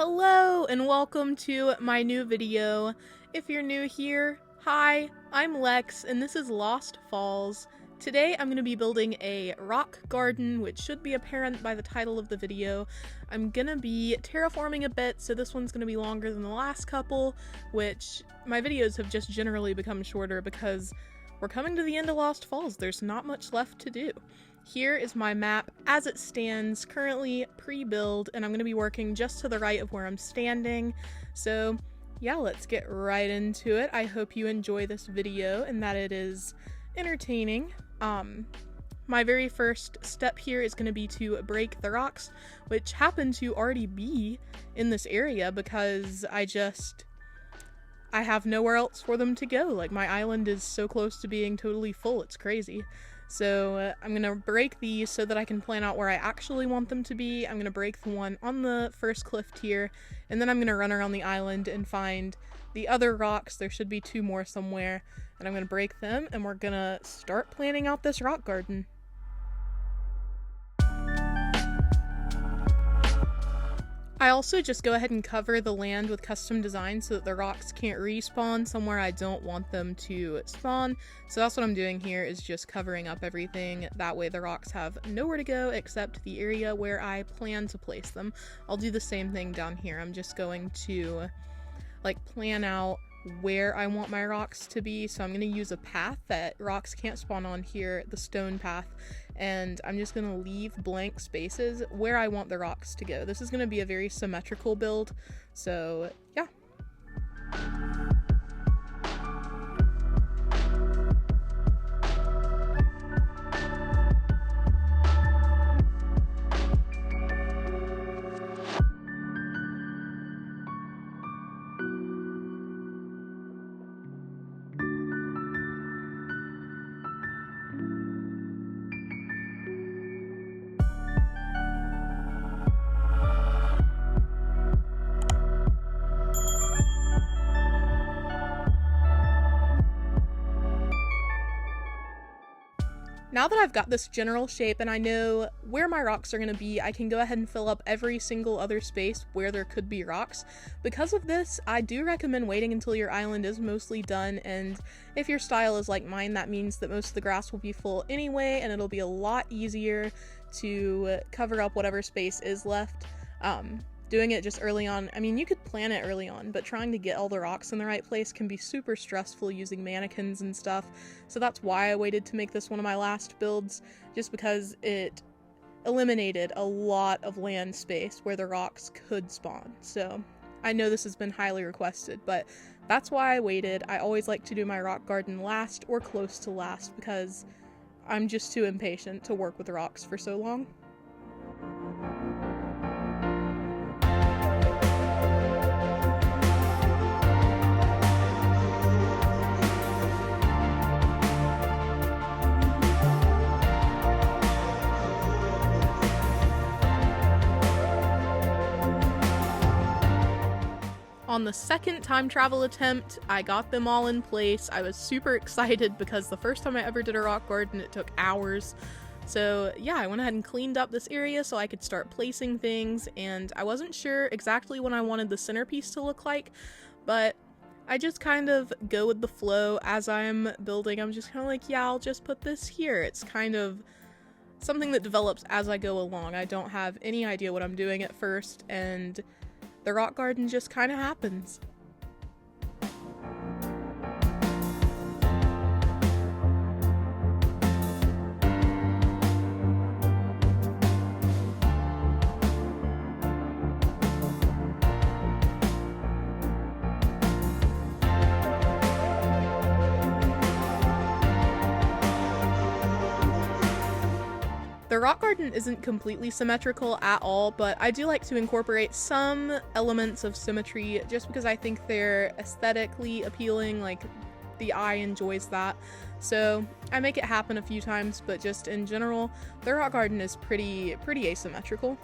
Hello and welcome to my new video. If you're new here, hi, I'm Lex and this is Lost Falls. Today I'm going to be building a rock garden, which should be apparent by the title of the video. I'm going to be terraforming a bit, so this one's going to be longer than the last couple, which my videos have just generally become shorter because we're coming to the end of Lost Falls. There's not much left to do. Here is my map as it stands, currently pre-build, and I'm going to be working just to the right of where I'm standing. So yeah, let's get right into it. I hope you enjoy this video and that it is entertaining. My very first step here is going to be to break the rocks, which happen to already be in this area because I have nowhere else for them to go. Like, my island is so close to being totally full, it's crazy. So I'm going to break these so that I can plan out where I actually want them to be. I'm going to break the one on the first cliff tier, and then I'm going to run around the island and find the other rocks. There should be two more somewhere, and I'm going to break them, and we're going to start planning out this rock garden. I also just go ahead and cover the land with custom design so that the rocks can't respawn somewhere I don't want them to spawn. So that's what I'm doing here, is just covering up everything. That way the rocks have nowhere to go except the area where I plan to place them. I'll do the same thing down here. I'm just going to plan out where I want my rocks to be. So I'm going to use a path that rocks can't spawn on here, the stone path, and I'm just going to leave blank spaces where I want the rocks to go. This is going to be a very symmetrical build, so yeah. Now that I've got this general shape and I know where my rocks are going to be, I can go ahead and fill up every single other space where there could be rocks. Because of this, I do recommend waiting until your island is mostly done, and if your style is like mine, that means that most of the grass will be full anyway, and it'll be a lot easier to cover up whatever space is left. Doing it just early on, I mean, you could plan it early on, but trying to get all the rocks in the right place can be super stressful using mannequins and stuff, so that's why I waited to make this one of my last builds, just because it eliminated a lot of land space where the rocks could spawn. So I know this has been highly requested, but that's why I waited. I always like to do my rock garden last or close to last because I'm just too impatient to work with rocks for so long. On the second time travel attempt, I got them all in place. I was super excited because the first time I ever did a rock garden, it took hours. So yeah, I went ahead and cleaned up this area so I could start placing things, and I wasn't sure exactly what I wanted the centerpiece to look like, but I just kind of go with the flow as I'm building. I'm just kind of like, yeah, I'll just put this here. It's kind of something that develops as I go along. I don't have any idea what I'm doing at first, and the rock garden just kind of happens. The rock garden isn't completely symmetrical at all, but I do like to incorporate some elements of symmetry just because I think they're aesthetically appealing, like the eye enjoys that. So I make it happen a few times, but just in general, the rock garden is pretty asymmetrical.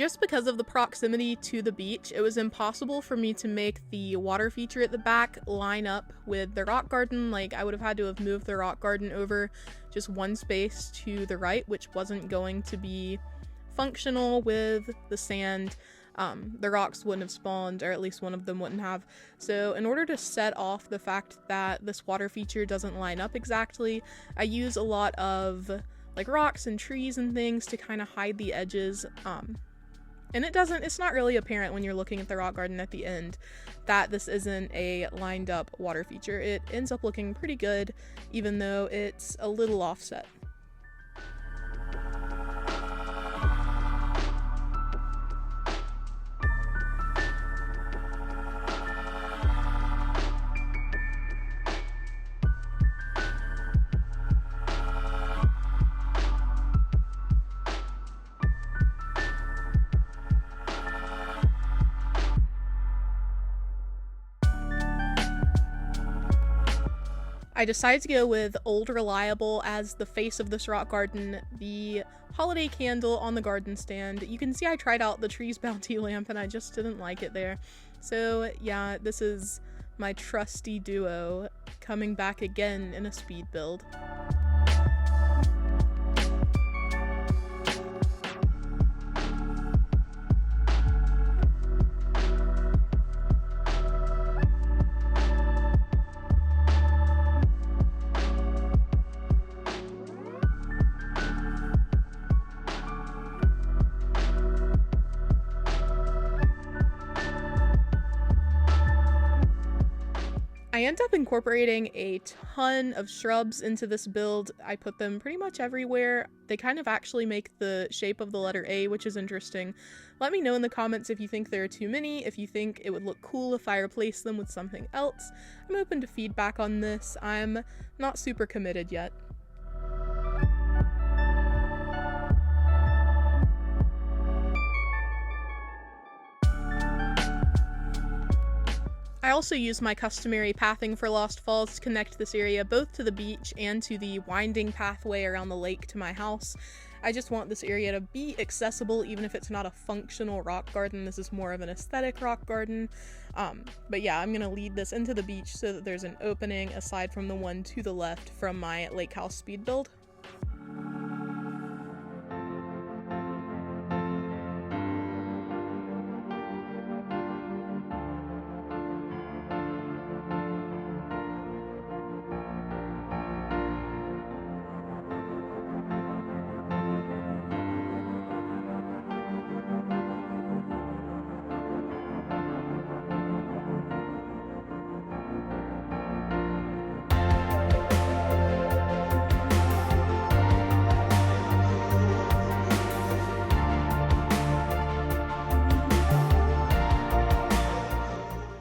Just because of the proximity to the beach, it was impossible for me to make the water feature at the back line up with the rock garden. Like, I would have had to have moved the rock garden over just one space to the right, which wasn't going to be functional with the sand. The rocks wouldn't have spawned, or at least one of them wouldn't have. So in order to set off the fact that this water feature doesn't line up exactly, I use a lot of like rocks and trees and things to kind of hide the edges. And it's not really apparent when you're looking at the rock garden at the end that this isn't a lined up water feature. It ends up looking pretty good, even though it's a little offset. I decided to go with Old Reliable as the face of this rock garden, the holiday candle on the garden stand. You can see I tried out the Trees Bounty lamp and I just didn't like it there. So yeah, this is my trusty duo coming back again in a speed build. I end up incorporating a ton of shrubs into this build. I put them pretty much everywhere. They kind of actually make the shape of the letter A, which is interesting. Let me know in the comments if you think there are too many, if you think it would look cool if I replace them with something else. I'm open to feedback on this. I'm not super committed yet. I also use my customary pathing for Lost Falls to connect this area both to the beach and to the winding pathway around the lake to my house. I just want this area to be accessible even if it's not a functional rock garden. This is more of an aesthetic rock garden. But yeah, I'm gonna lead this into the beach so that there's an opening aside from the one to the left from my lake house speed build.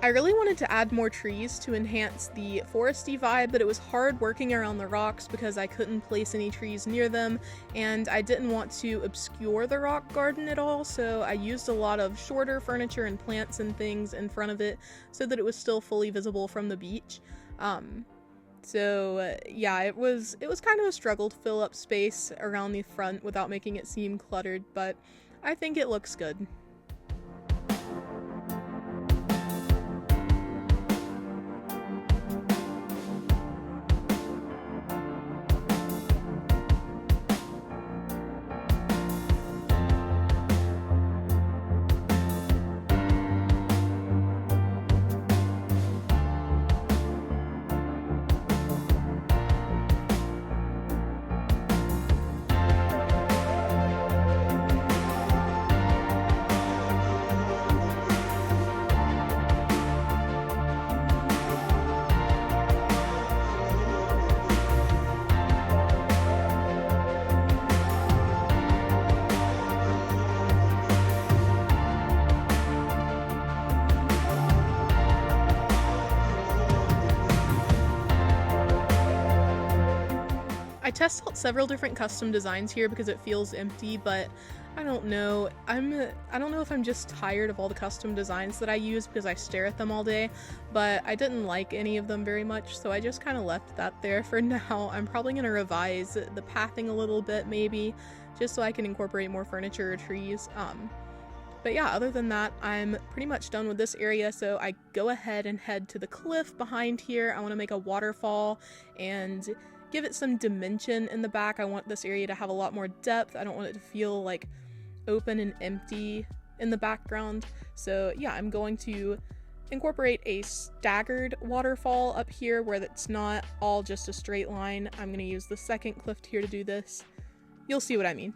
I really wanted to add more trees to enhance the foresty vibe, but it was hard working around the rocks because I couldn't place any trees near them, and I didn't want to obscure the rock garden at all, so I used a lot of shorter furniture and plants and things in front of it so that it was still fully visible from the beach. Yeah, it was kind of a struggle to fill up space around the front without making it seem cluttered, but I think it looks good. I test out several different custom designs here because it feels empty, but I don't know. I don't know if I'm just tired of all the custom designs that I use because I stare at them all day, but I didn't like any of them very much, so I just kind of left that there for now. I'm probably going to revise the pathing a little bit maybe, just so I can incorporate more furniture or trees. But yeah, other than that, I'm pretty much done with this area, so I go ahead and head to the cliff behind here. I want to make a waterfall and give it some dimension in the back. I want this area to have a lot more depth. I don't want it to feel like open and empty in the background. So yeah, I'm going to incorporate a staggered waterfall up here where it's not all just a straight line. I'm going to use the second cliff tier to do this. You'll see what I mean.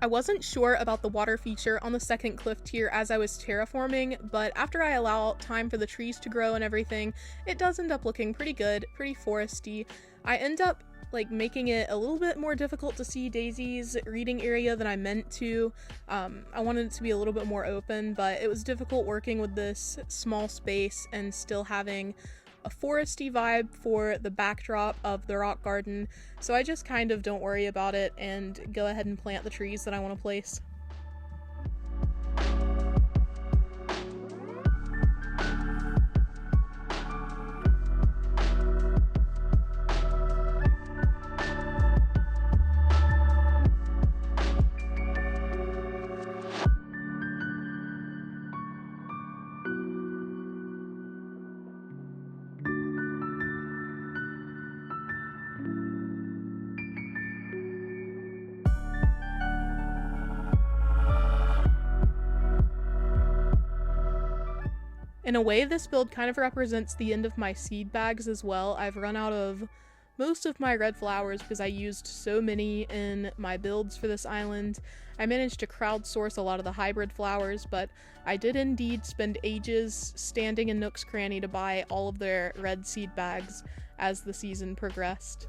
I wasn't sure about the water feature on the second cliff tier as I was terraforming, but after I allow time for the trees to grow and everything, it does end up looking pretty good, pretty foresty. I end up like making it a little bit more difficult to see Daisy's reading area than I meant to. I wanted it to be a little bit more open, but it was difficult working with this small space and still having a foresty vibe for the backdrop of the rock garden, so I just kind of don't worry about it and go ahead and plant the trees that I want to place. In a way, this build kind of represents the end of my seed bags as well. I've run out of most of my red flowers because I used so many in my builds for this island. I managed to crowdsource a lot of the hybrid flowers, but I did indeed spend ages standing in Nook's Cranny to buy all of their red seed bags as the season progressed.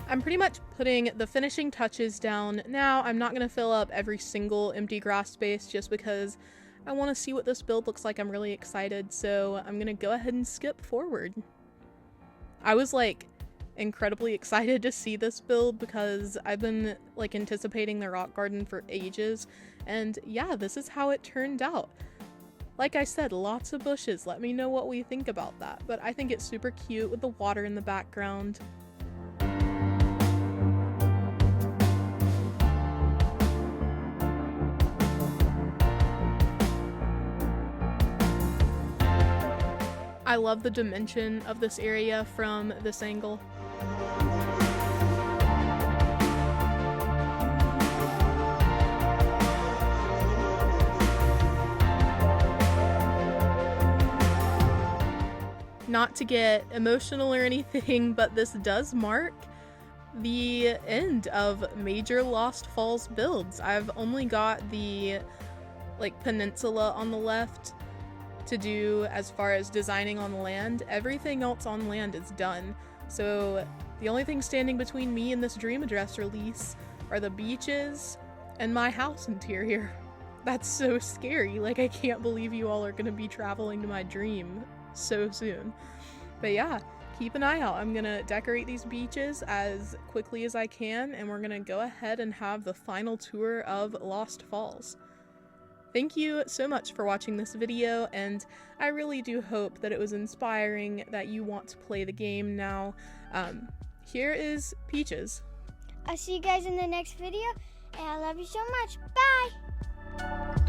I'm pretty much putting the finishing touches down now. I'm not going to fill up every single empty grass space just because I want to see what this build looks like. I'm really excited, so I'm going to go ahead and skip forward. I was like incredibly excited to see this build because I've been like anticipating the rock garden for ages, and yeah, this is how it turned out. Like I said, lots of bushes. Let me know what we think about that, but I think it's super cute with the water in the background. I love the dimension of this area from this angle. Not to get emotional or anything, but this does mark the end of major Lost Falls builds. I've only got the like peninsula on the left to do as far as designing on land. Everything else on land is done. So the only thing standing between me and this Dream Address release are the beaches and my house interior. That's so scary. Like, I can't believe you all are gonna be traveling to my dream so soon. But yeah, keep an eye out. I'm gonna decorate these beaches as quickly as I can, and we're gonna go ahead and have the final tour of Lost Falls. Thank you so much for watching this video, and I really do hope that it was inspiring, that you want to play the game now. Here is Peaches. I'll see you guys in the next video, and I love you so much. Bye!